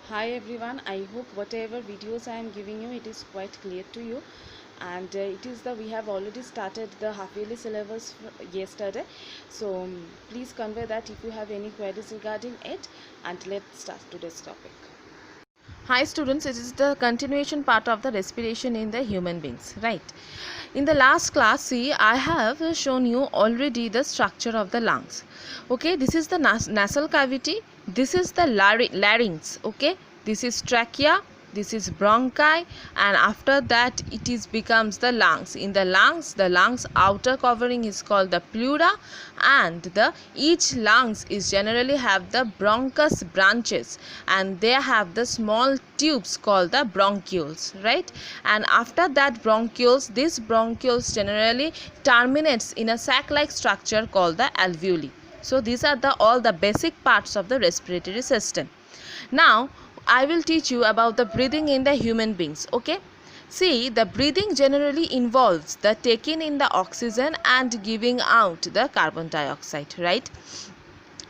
Hi everyone, I hope whatever videos I am giving you, it is quite clear to you. And it is the we have already started the half yearly syllabus yesterday, so please convey that if you have any queries regarding it, and let's start today's topic. Hi students, it is the continuation part of the respiration in the human beings, right? In the last class, see, I have shown you already the structure of the lungs. Okay, this is the nasal cavity, this is the larynx, okay, this is trachea, this is bronchi, and after that it is becomes the lungs. In the lungs outer covering is called the pleura, and the each lungs is generally have the bronchus branches, and they have the small tubes called the bronchioles, right? And after that bronchioles, this bronchioles generally terminates in a sac like structure called the alveoli. So these are the all the basic parts of the respiratory system. Now I will teach you about the breathing in the human beings. Okay, see, the breathing generally involves the taking in the oxygen and giving out the carbon dioxide, right?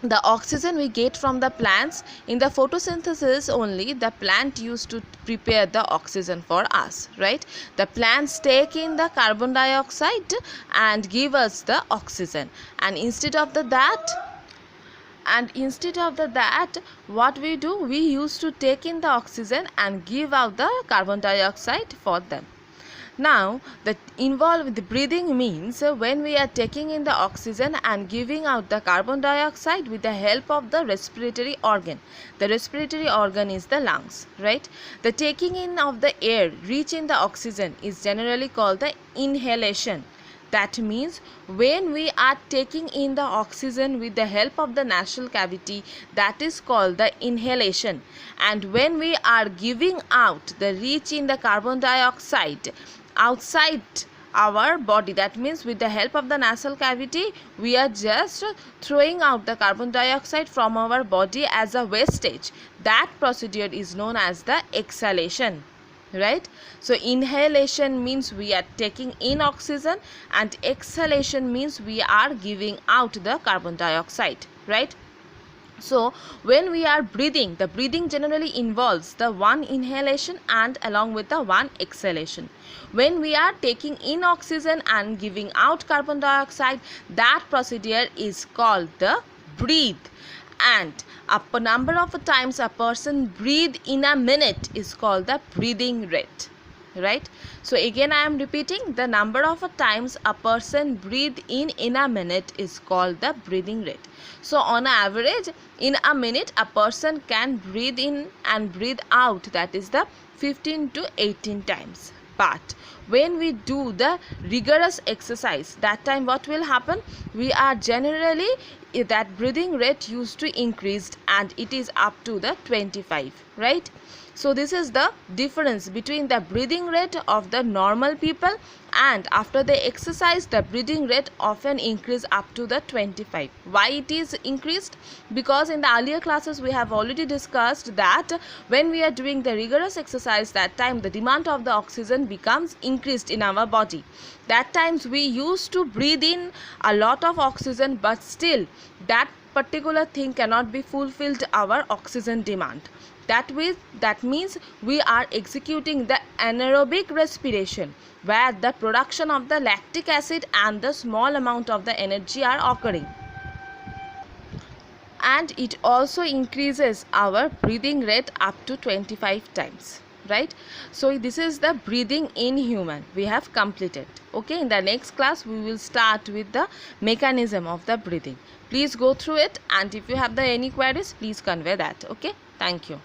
The oxygen we get from the plants. In the photosynthesis only, the plant used to prepare the oxygen for us, right? The plants take in the carbon dioxide and give us the oxygen, and instead of that, what we do, we used to take in the oxygen and give out the carbon dioxide for them. Now, the involved breathing means when we are taking in the oxygen and giving out the carbon dioxide with the help of the respiratory organ. The respiratory organ is the lungs, right? The taking in of the air rich in the oxygen is generally called the inhalation. That means when we are taking in the oxygen with the help of the nasal cavity, that is called the inhalation. And when we are giving out the rich in the carbon dioxide outside our body, that means with the help of the nasal cavity, we are just throwing out the carbon dioxide from our body as a wastage. That procedure is known as the exhalation, right? So inhalation means we are taking in oxygen, and exhalation means we are giving out the carbon dioxide, right? So when we are breathing, the breathing generally involves the one inhalation and along with the one exhalation. When we are taking in oxygen and giving out carbon dioxide, that procedure is called the breathe. And a number of times a person breathe in a minute is called the breathing rate, right? So again I am repeating, the number of times a person breathe in a minute is called the breathing rate. So on average, in a minute a person can breathe in and breathe out, that is the 15 to 18 times. But when we do the rigorous exercise, that time what will happen, we are generally, that breathing rate used to increase and it is up to the 25, right? So this is the difference between the breathing rate of the normal people, and after the exercise the breathing rate often increase up to the 25. Why it is increased? Because in the earlier classes we have already discussed that when we are doing the rigorous exercise, that time the demand of the oxygen becomes increased in our body. That times we used to breathe in a lot of oxygen, but still that particular thing cannot be fulfilled our oxygen demand. That means we are executing the anaerobic respiration, where the production of the lactic acid and the small amount of the energy are occurring, and it also increases our breathing rate up to 25 times, right? So this is the breathing in human we have completed. Okay, in the next class we will start with the mechanism of the breathing. Please go through it, and if you have any queries, please convey that. Okay, thank you.